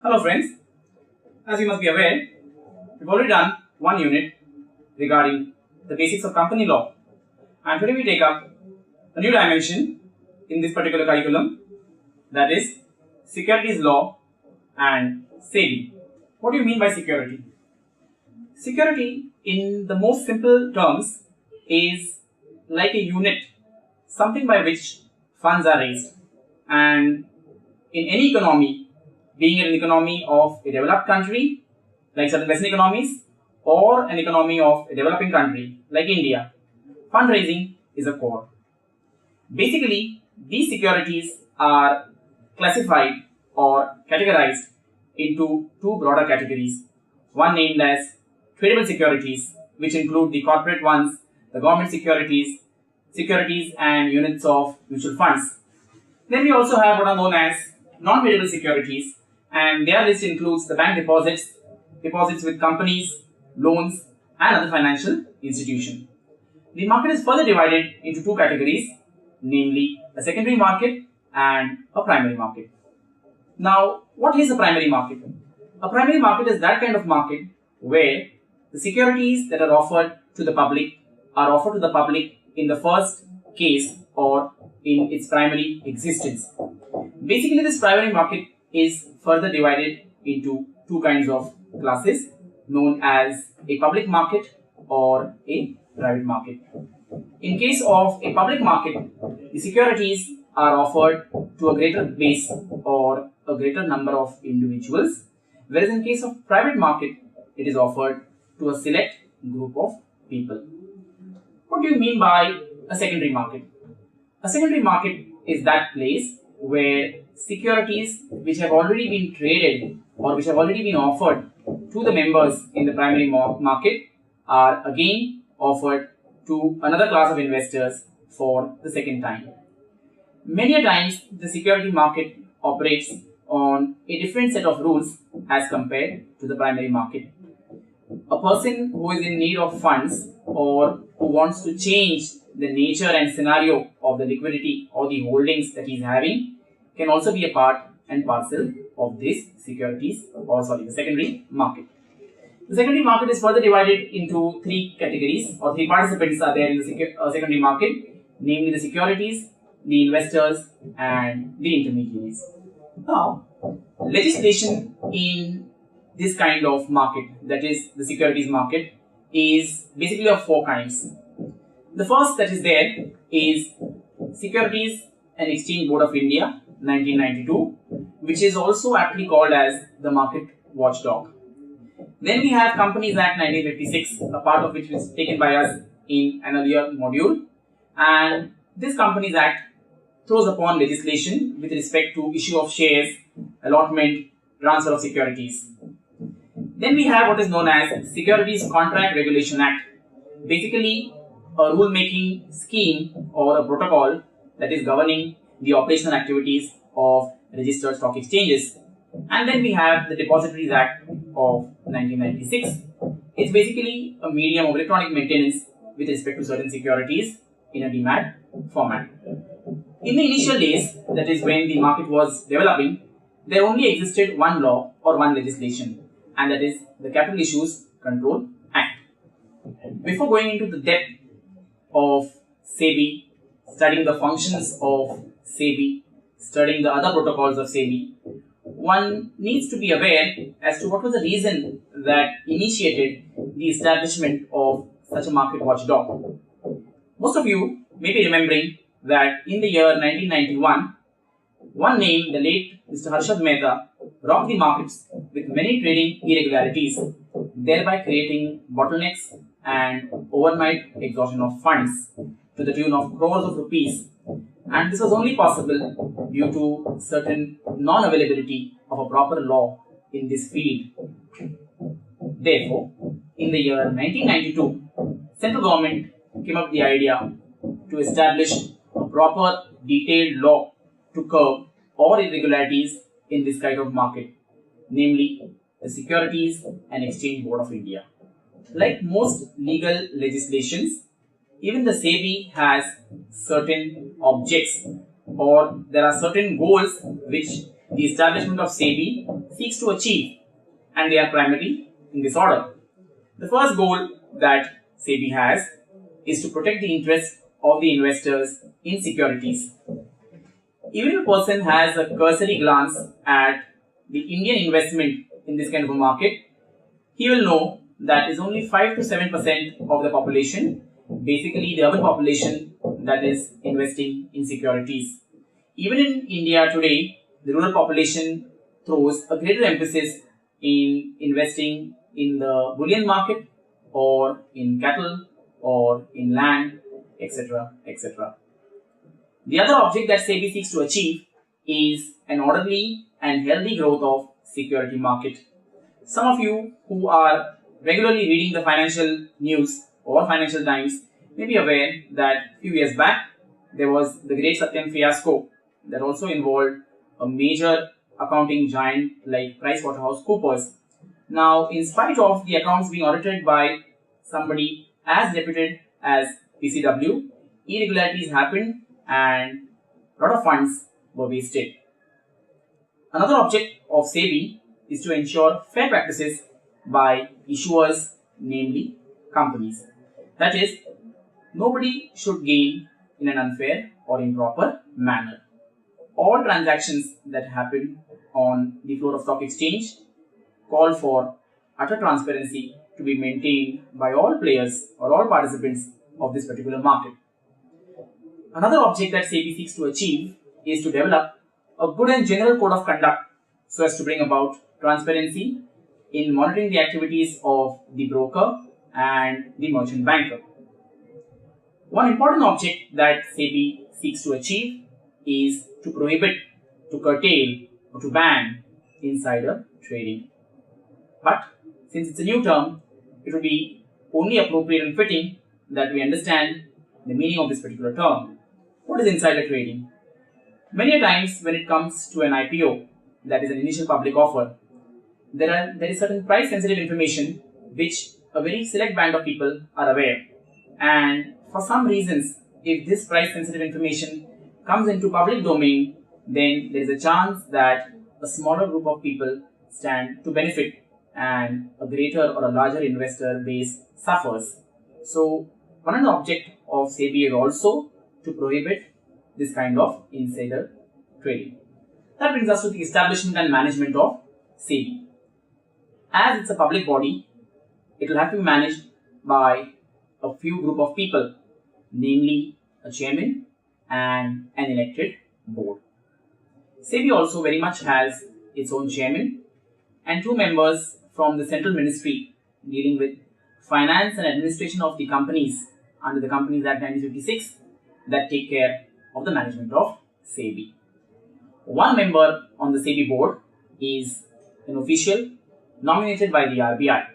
Hello friends, as you must be aware, we've already done one unit regarding the basics of company law, and today we take up a new dimension in this particular curriculum, that is securities law and SEBI. What do you mean by security? Security in the most simple terms is like a unit, something by which funds are raised, and in any economy, being an economy of a developed country like certain Western economies or an economy of a developing country like India, fundraising is a core. Basically, these securities are classified or categorized into two broader categories. One named as tradable securities, which include the corporate ones, the government securities, securities and units of mutual funds. Then we also have what are known as non-tradable securities, and their list includes the bank deposits, deposits with companies, loans and other financial institutions. The market is further divided into two categories, namely a secondary market and a primary market. Now, what is a primary market? A primary market is that kind of market where the securities that are offered to the public are offered to the public in the first case or in its primary existence. Basically, this primary market is further divided into two kinds of classes known as a public market or a private market. In case of a public market, the securities are offered to a greater base or a greater number of individuals, whereas in case of private market, it is offered to a select group of people. What do you mean by a secondary market? A secondary market is that place where securities which have already been traded or which have already been offered to the members in the primary market are again offered to another class of investors for the second time. Many a times the security market operates on a different set of rules as compared to the primary market. A person who is in need of funds or who wants to change the nature and scenario of the liquidity or the holdings that he is having can also be a part and parcel of this the secondary market. The secondary market is further divided into three categories, or three participants are there in the secondary market, namely the securities, the investors and the intermediaries. Now, legislation in this kind of market, that is the securities market, is basically of four kinds. The first that is there is Securities and Exchange Board of India 1992, which is also aptly called as the market watchdog. Then we have Companies Act 1956, a part of which was taken by us in an earlier module, and this Companies Act throws upon legislation with respect to issue of shares, allotment, transfer of securities. Then we have what is known as Securities Contract Regulation Act, basically a rule-making scheme or a protocol that is governing the operational activities of registered stock exchanges. And then we have the Depositories Act of 1996. It's basically a medium of electronic maintenance with respect to certain securities in a demat format. In the initial days, that is when the market was developing, there only existed one law or one legislation, and that is the Capital Issues Control Act. Before going into the depth of SEBI, studying the functions of SEBI, studying the other protocols of SEBI, one needs to be aware as to what was the reason that initiated the establishment of such a market watchdog. Most of you may be remembering that in the year 1991, one named the late Mr. Harshad Mehta rocked the markets with many trading irregularities, thereby creating bottlenecks and overnight exhaustion of funds to the tune of crores of rupees, and this was only possible due to certain non-availability of a proper law in this field. Therefore, in the year 1992, central government came up with the idea to establish a proper detailed law to curb all irregularities in this kind of market, namely the Securities and Exchange Board of India. Like most legal legislations, even the SEBI has certain objects or there are certain goals which the establishment of SEBI seeks to achieve, and they are primarily in this order. The first goal that SEBI has is to protect the interests of the investors in securities. Even if a person has a cursory glance at the Indian investment in this kind of a market, he will know that is only 5 to 7% of the population, basically the urban population, that is investing in securities. Even in India today, the rural population throws a greater emphasis in investing in the bullion market or in cattle or in land, etc. etc. The other object that SEBI seeks to achieve is an orderly and healthy growth of security market. Some of you who are regularly reading the financial news or Financial Times may be aware that a few years back there was the Great Satyam fiasco that also involved a major accounting giant like PricewaterhouseCoopers. Now, in spite of the accounts being audited by somebody as reputed as PCW, irregularities happened and a lot of funds were wasted. Another object of SEBI is to ensure fair practices by issuers, namely companies. That is, nobody should gain in an unfair or improper manner. All transactions that happen on the floor of stock exchange call for utter transparency to be maintained by all players or all participants of this particular market. Another object that SEBI seeks to achieve is to develop a good and general code of conduct so as to bring about transparency in monitoring the activities of the broker and the merchant banker. One important object that SEBI seeks to achieve is to prohibit, to curtail, or to ban insider trading. But since it's a new term, it will be only appropriate and fitting that we understand the meaning of this particular term. What is insider trading? Many a times when it comes to an IPO, that is an initial public offer, there is certain price sensitive information which a very select band of people are aware. And for some reasons, if this price sensitive information comes into public domain, then there is a chance that a smaller group of people stand to benefit and a greater or a larger investor base suffers. So, one of the object of SEBI is also to prohibit this kind of insider trading. That brings us to the establishment and management of SEBI. As it's a public body, it will have to be managed by a few group of people, namely a chairman and an elected board. SEBI also very much has its own chairman and two members from the central ministry dealing with finance and administration of the companies under the Companies Act 1956 that take care of the management of SEBI. One member on the SEBI board is an official nominated by the RBI.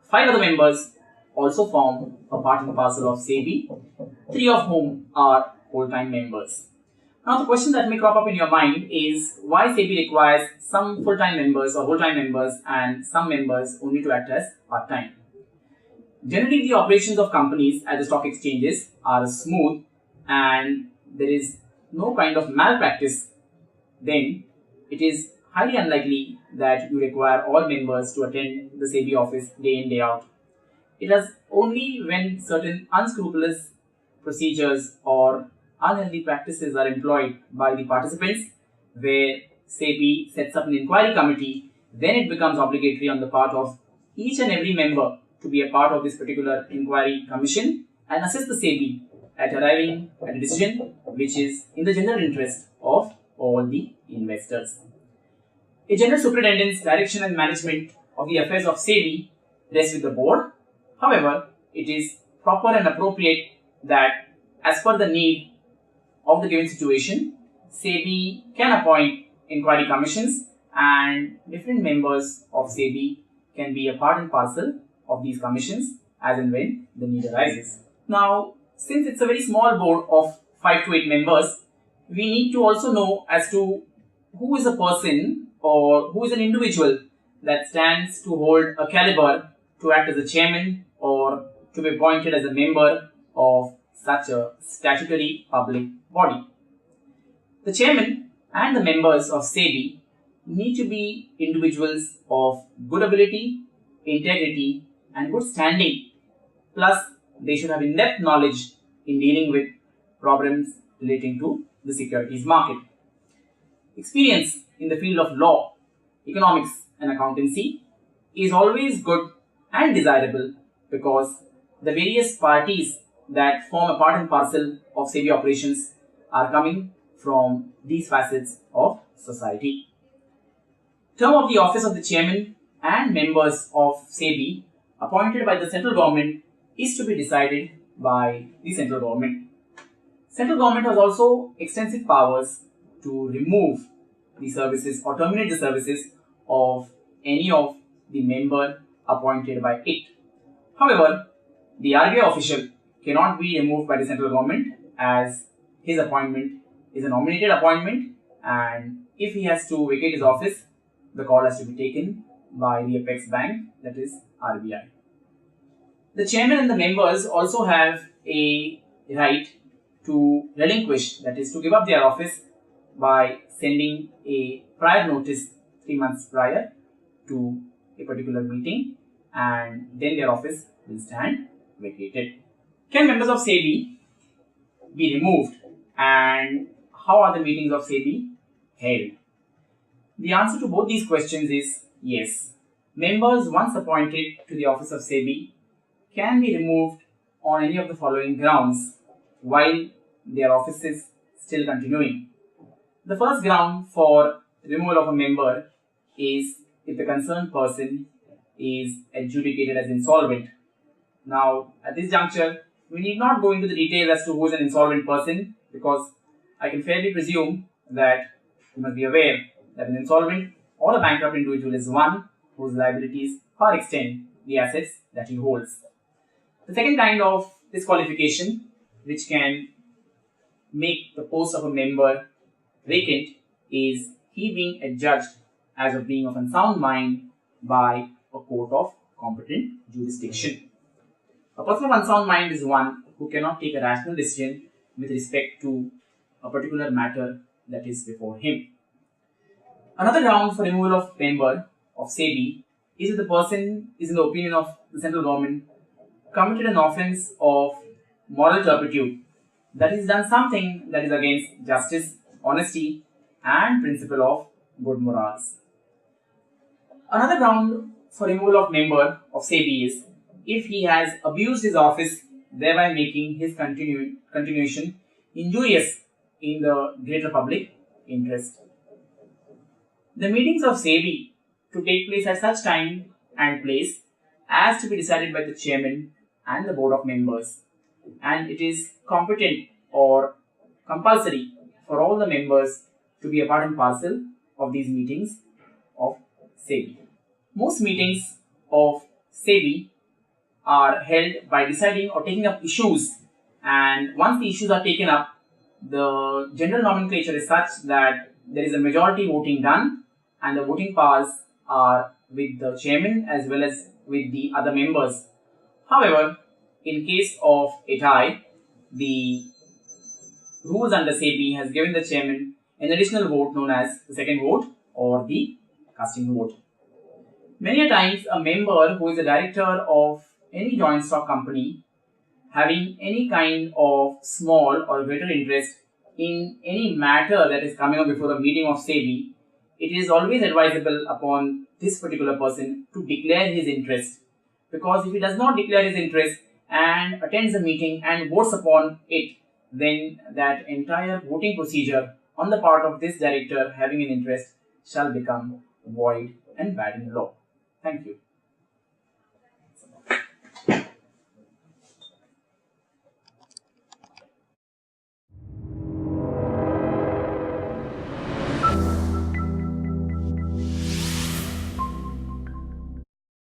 5 other members also form a part and parcel of SEBI, 3 of whom are full-time members. Now the question that may crop up in your mind is why SEBI requires some full-time members or whole-time members and some members only to act as part-time. Generally, the operations of companies at the stock exchanges are smooth and there is no kind of malpractice. Then it is highly unlikely that you require all members to attend the SEBI office day in, day out. It is only when certain unscrupulous procedures or unhealthy practices are employed by the participants where SEBI sets up an inquiry committee, then it becomes obligatory on the part of each and every member to be a part of this particular inquiry commission and assist the SEBI at arriving at a decision which is in the general interest of all the investors. A general superintendent's direction and management of the affairs of SEBI rests with the board. However, it is proper and appropriate that as per the need of the given situation, SEBI can appoint inquiry commissions and different members of SEBI can be a part and parcel of these commissions as and when the need arises. Now, since it's a very small board of 5 to 8 members, we need to also know as to who is a person or who is an individual that stands to hold a caliber to act as a chairman or to be appointed as a member of such a statutory public body. The chairman and the members of SEBI need to be individuals of good ability, integrity, and good standing. Plus, they should have in-depth knowledge in dealing with problems relating to the securities market. Experience in the field of law, economics, and accountancy is always good and desirable because the various parties that form a part and parcel of SEBI operations are coming from these facets of society. Term of the office of the chairman and members of SEBI appointed by the central government is to be decided by the central government. Central government has also extensive powers to remove the services or terminate the services of any of the member appointed by it. However, the RBI official cannot be removed by the central government as his appointment is a nominated appointment, and if he has to vacate his office, the call has to be taken by the apex bank, that is RBI. The chairman and the members also have a right to relinquish, that is to give up their office by sending a prior notice 3 months prior to a particular meeting, and then their office will stand vacated. Can members of SEBI be removed, and how are the meetings of SEBI held? The answer to both these questions is yes. Members once appointed to the office of SEBI can be removed on any of the following grounds while their office is still continuing. The first ground for removal of a member is if the concerned person is adjudicated as insolvent. Now, at this juncture, we need not go into the detail as to who is an insolvent person, because I can fairly presume that you must be aware that an insolvent or a bankrupt individual is one whose liabilities far extend the assets that he holds. The second kind of disqualification which can make the post of a member vacant is he being adjudged as of being of unsound mind by a court of competent jurisdiction. A person of unsound mind is one who cannot take a rational decision with respect to a particular matter that is before him. Another ground for removal of member of SEBI is if the person is, in the opinion of the central government, committed an offence of moral turpitude, that is, done something that is against justice, honesty, and principle of good morals. Another ground for removal of member of SEBI is if he has abused his office, thereby making his continuation injurious in the greater public interest. The meetings of SEBI to take place at such time and place as to be decided by the chairman and the board of members, and it is competent or compulsory for all the members to be a part and parcel of these meetings of SEBI. Most meetings of SEBI are held by deciding or taking up issues, and once the issues are taken up, the general nomenclature is such that there is a majority voting done, and the voting powers are with the chairman as well as with the other members. However, in case of a tie, the rules under SEBI has given the chairman an additional vote known as the second vote or the casting vote. Many a times, a member who is a director of any joint stock company having any kind of small or greater interest in any matter that is coming up before the meeting of SEBI, it is always advisable upon this particular person to declare his interest, because if he does not declare his interest and attends the meeting and votes upon it, then that entire voting procedure on the part of this director having an interest shall become void and bad in law. Thank you.